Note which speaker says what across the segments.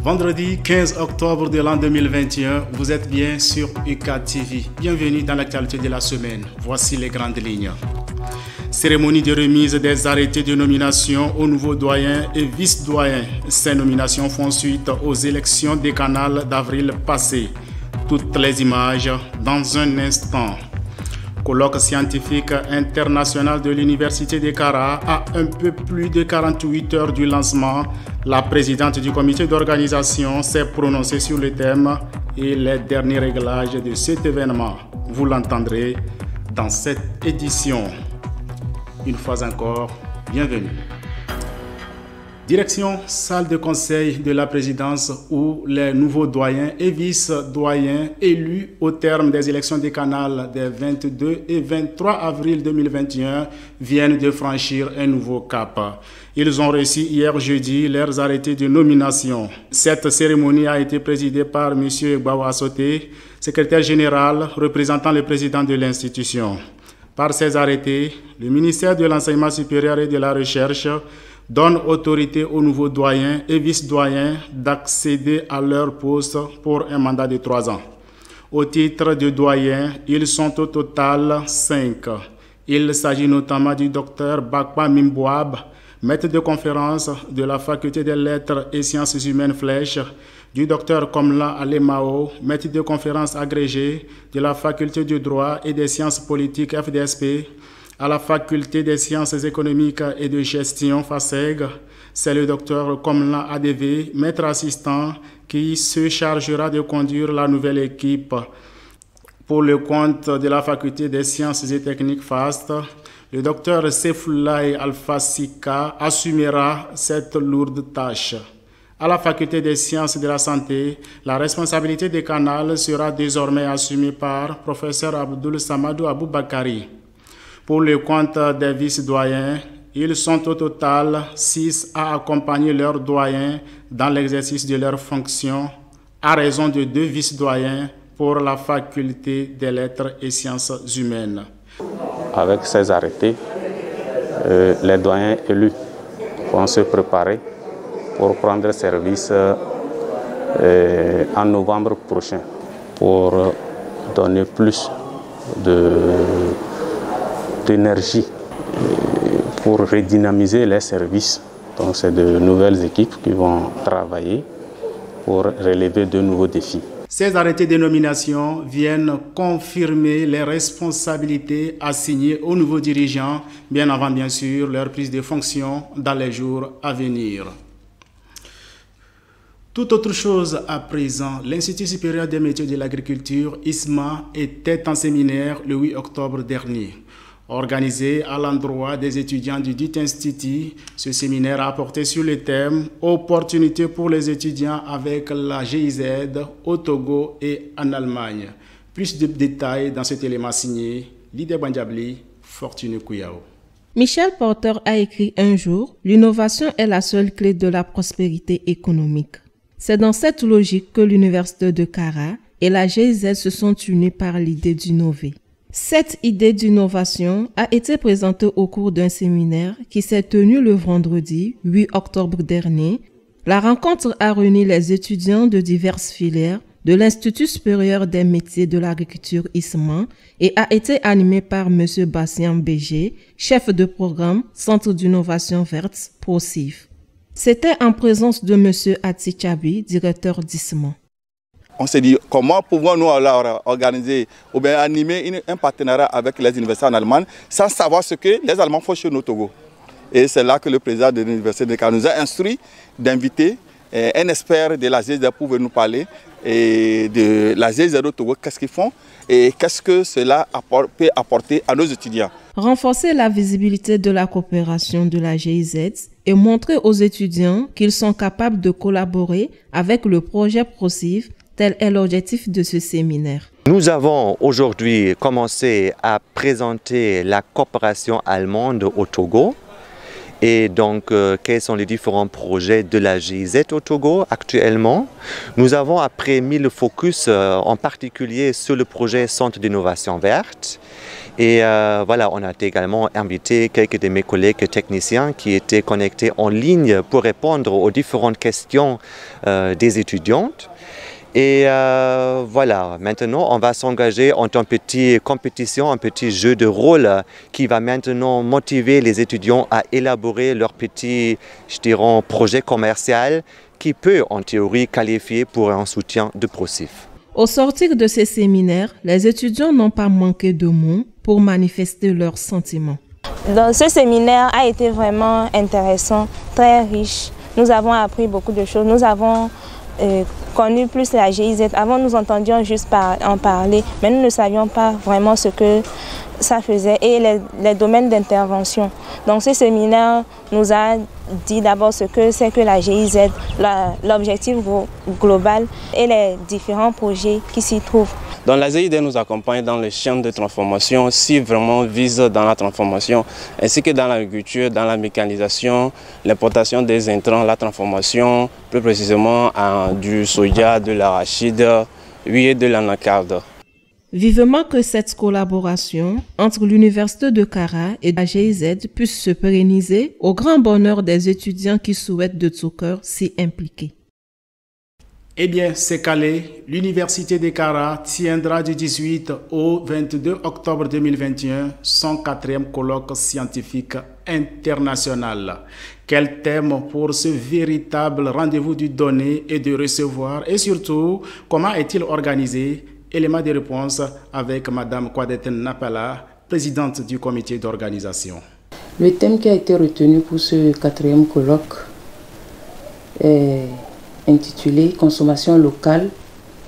Speaker 1: Vendredi 15 octobre de l'an 2021, vous êtes bien sur UCAD TV. Bienvenue dans l'actualité de la semaine. Voici les grandes lignes. Cérémonie de remise des arrêtés de nomination aux nouveaux doyens et vice-doyens. Ces nominations font suite aux élections décanales d'avril passé. Toutes les images dans un instant. Colloque scientifique international de l'Université de Kara à un peu plus de 48 heures du lancement. La présidente du comité d'organisation s'est prononcée sur le thème et les derniers réglages de cet événement. Vous l'entendrez dans cette édition. Une fois encore, bienvenue. Direction salle de conseil de la présidence où les nouveaux doyens et vice-doyens élus au terme des élections décanales des 22 et 23 avril 2021 viennent de franchir un nouveau cap. Ils ont reçu hier jeudi leurs arrêtés de nomination. Cette cérémonie a été présidée par M. Gbawa Soté, secrétaire général représentant le président de l'institution. Par ces arrêtés, le ministère de l'Enseignement supérieur et de la Recherche donne autorité aux nouveaux doyens et vice-doyens d'accéder à leur poste pour un mandat de 3 ans. Au titre de doyens, ils sont au total 5. Il s'agit notamment du Dr Bakpa Mimbouab, maître de conférence de la Faculté des Lettres et Sciences Humaines Flèche, du Dr Komla Alemao, maître de conférence agrégé de la Faculté du Droit et des Sciences Politiques FDSP, à la Faculté des Sciences économiques et de gestion FASEG. C'est le docteur Komla ADV, maître assistant, qui se chargera de conduire la nouvelle équipe. Pour le compte de la Faculté des Sciences et Techniques FAST, le docteur Sefoulaye Alfasika assumera cette lourde tâche. À la Faculté des Sciences de la Santé, la responsabilité des canals sera désormais assumée par professeur Abdoul Samadou Aboubakari. Pour le compte des vice-doyens, ils sont au total 6 à accompagner leurs doyens dans l'exercice de leurs fonctions, à raison de 2 vice-doyens pour la Faculté des Lettres et Sciences Humaines.
Speaker 2: Avec ces arrêtés, les doyens élus vont se préparer pour prendre service en novembre prochain, pour donner plus d'énergie pour redynamiser les services. Donc c'est de nouvelles équipes qui vont travailler pour relever de nouveaux défis.
Speaker 1: Ces arrêtés de nomination viennent confirmer les responsabilités assignées aux nouveaux dirigeants, bien avant bien sûr leur prise de fonction dans les jours à venir. Tout autre chose à présent, l'Institut supérieur des métiers de l'agriculture, ISMA, était en séminaire le 8 octobre dernier. Organisé à l'endroit des étudiants du dit institut, ce séminaire a porté sur le thème « Opportunités pour les étudiants avec la GIZ au Togo et en Allemagne ». Plus de détails dans cet élément signé Lydie Bandjabli, Fortuné Kouyao.
Speaker 3: Michel Porter a écrit un jour « L'innovation est la seule clé de la prospérité économique ». C'est dans cette logique que l'Université de Kara et la GIZ se sont unis par l'idée d'innover. Cette idée d'innovation a été présentée au cours d'un séminaire qui s'est tenu le vendredi 8 octobre dernier. La rencontre a réuni les étudiants de diverses filières de l'Institut supérieur des métiers de l'agriculture ISMA et a été animée par M. Bassian Béger, chef de programme Centre d'innovation verte ProCIF. C'était en présence de M. Ati Chabi, directeur d'ISMA.
Speaker 4: On s'est dit comment pouvons-nous alors organiser ou bien animer un partenariat avec les universités en Allemagne sans savoir ce que les Allemands font chez nous au Togo. Et c'est là que le président de l'université de Kara nous a instruit d'inviter un expert de la GIZ pour venir nous parler et de la GIZ au Togo, qu'est-ce qu'ils font et qu'est-ce que cela peut apporter à nos étudiants.
Speaker 3: Renforcer la visibilité de la coopération de la GIZ et montrer aux étudiants qu'ils sont capables de collaborer avec le projet ProCIF. Tel est l'objectif de ce séminaire.
Speaker 5: Nous avons aujourd'hui commencé à présenter la coopération allemande au Togo et donc quels sont les différents projets de la GIZ au Togo actuellement. Nous avons après mis le focus en particulier sur le projet Centre d'innovation verte. Et voilà, on a également invité quelques de mes collègues techniciens qui étaient connectés en ligne pour répondre aux différentes questions des étudiantes. Et voilà, maintenant on va s'engager en une petite compétition, un petit jeu de rôle qui va maintenant motiver les étudiants à élaborer leur petit, je dirais, projet commercial qui peut en théorie qualifier pour un soutien de ProCIF.
Speaker 3: Au sortir de ces séminaires, les étudiants n'ont pas manqué de mots pour manifester leurs sentiments.
Speaker 6: Donc, ce séminaire a été vraiment intéressant, très riche. Nous avons appris beaucoup de choses. Nous avons connu plus la GIZ. Avant, nous entendions juste en parler, mais nous ne savions pas vraiment ce que ça faisait et les domaines d'intervention. Donc, ce séminaire nous a dit d'abord ce que c'est que la GIZ, l'objectif global et les différents projets qui s'y trouvent.
Speaker 7: Donc la GIZ nous accompagne dans le champ de transformation, si vraiment vise dans la transformation, ainsi que dans l'agriculture, dans la mécanisation, l'importation des intrants, la transformation, plus précisément du soja, de l'arachide, oui, et de l'anacarde.
Speaker 3: Vivement que cette collaboration entre l'Université de Kara et la GIZ puisse se pérenniser au grand bonheur des étudiants qui souhaitent de tout cœur s'y impliquer.
Speaker 1: Eh bien, c'est calé. L'Université de Kara tiendra du 18 au 22 octobre 2021 son 4e colloque scientifique international. Quel thème pour ce véritable rendez-vous du donner et de recevoir, et surtout, comment est-il organisé? Élément de réponse avec Mme Kwadete Napala, présidente du comité d'organisation.
Speaker 8: Le thème qui a été retenu pour ce 4e colloque est intitulé « Consommation locale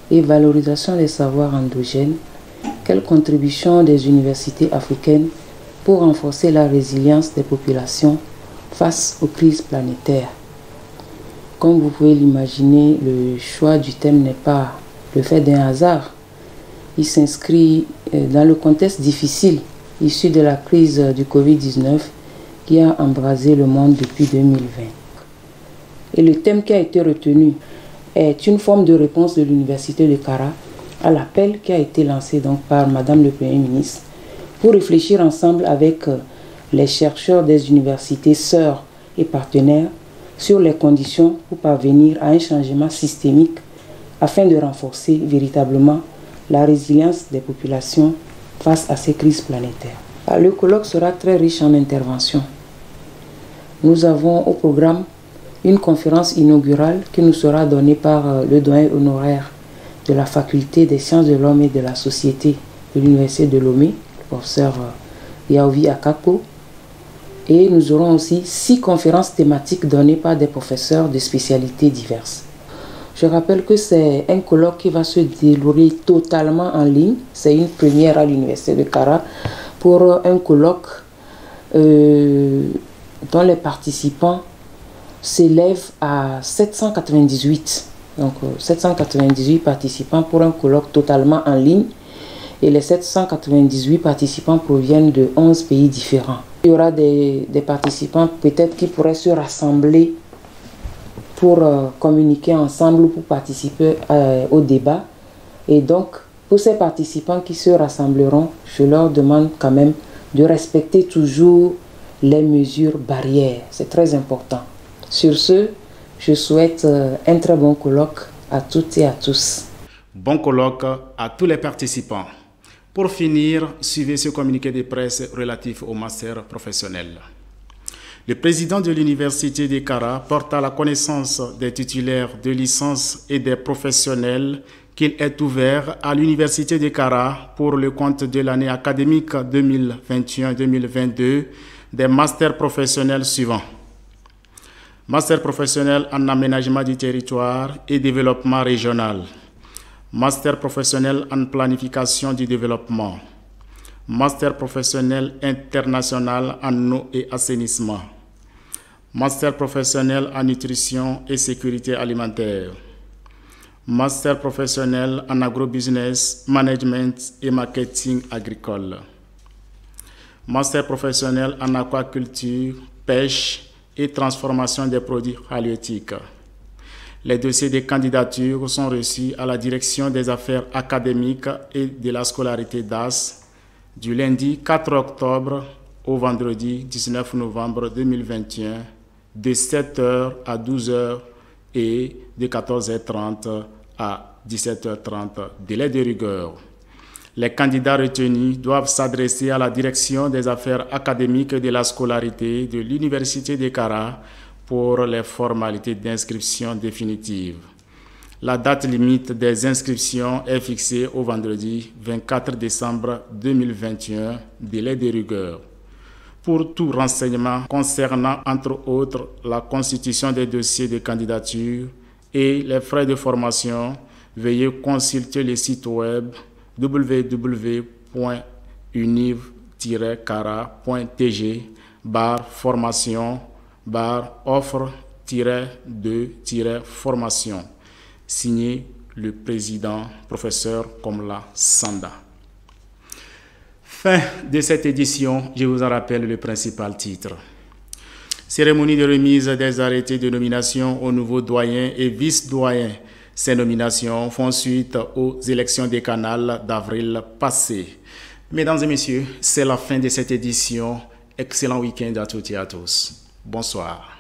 Speaker 8: et valorisation des savoirs endogènes. Quelle contribution des universités africaines pour renforcer la résilience des populations face aux crises planétaires ?» Comme vous pouvez l'imaginer, le choix du thème n'est pas le fait d'un hasard. Il s'inscrit dans le contexte difficile issu de la crise du Covid-19 qui a embrasé le monde depuis 2020. Et le thème qui a été retenu est une forme de réponse de l'Université de Kara à l'appel qui a été lancé donc par Madame le Premier ministre pour réfléchir ensemble avec les chercheurs des universités sœurs et partenaires sur les conditions pour parvenir à un changement systémique afin de renforcer véritablement la résilience des populations face à ces crises planétaires. Le colloque sera très riche en interventions. Nous avons au programme une conférence inaugurale qui nous sera donnée par le doyen honoraire de la faculté des sciences de l'homme et de la société de l'université de Lomé, le professeur Yaovi Akako. Et nous aurons aussi 6 conférences thématiques données par des professeurs de spécialités diverses. Je rappelle que c'est un colloque qui va se dérouler totalement en ligne. C'est une première à l'Université de Kara pour un colloque dont les participants s'élèvent à 798. Donc 798 participants pour un colloque totalement en ligne. Et les 798 participants proviennent de 11 pays différents. Il y aura des participants peut-être qui pourraient se rassembler pour communiquer ensemble ou pour participer au débat. Et donc, pour ces participants qui se rassembleront, je leur demande quand même de respecter toujours les mesures barrières. C'est très important. Sur ce, je souhaite un très bon colloque à toutes et à tous.
Speaker 1: Bon colloque à tous les participants. Pour finir, suivez ce communiqué de presse relatif au master professionnel. Le président de l'Université de Kara porte à la connaissance des titulaires de licence et des professionnels qu'il est ouvert à l'Université de Kara pour le compte de l'année académique 2021-2022 des masters professionnels suivants. Master professionnel en aménagement du territoire et développement régional. Master professionnel en planification du développement. Master professionnel international en eau et assainissement. Master professionnel en nutrition et sécurité alimentaire. Master professionnel en agrobusiness, management et marketing agricole. Master professionnel en aquaculture, pêche et transformation des produits halieutiques. Les dossiers des candidatures sont reçus à la direction des affaires académiques et de la scolarité DAS du lundi 4 octobre au vendredi 19 novembre 2021 de 7h à 12h et de 14h30 à 17h30, délai de rigueur. Les candidats retenus doivent s'adresser à la direction des affaires académiques et de la scolarité de l'Université de Kara pour les formalités d'inscription définitive. La date limite des inscriptions est fixée au vendredi 24 décembre 2021, délai de rigueur. Pour tout renseignement concernant, entre autres, la constitution des dossiers de candidature et les frais de formation, veuillez consulter le site web www.univ-kara.tg/offre-de-formation. Signé le président, professeur Komla Sanda. Fin de cette édition, je vous en rappelle le principal titre. Cérémonie de remise des arrêtés de nomination aux nouveaux doyens et vice-doyens. Ces nominations font suite aux élections décanales d'avril passé. Mesdames et messieurs, c'est la fin de cette édition. Excellent week-end à toutes et à tous. Bonsoir.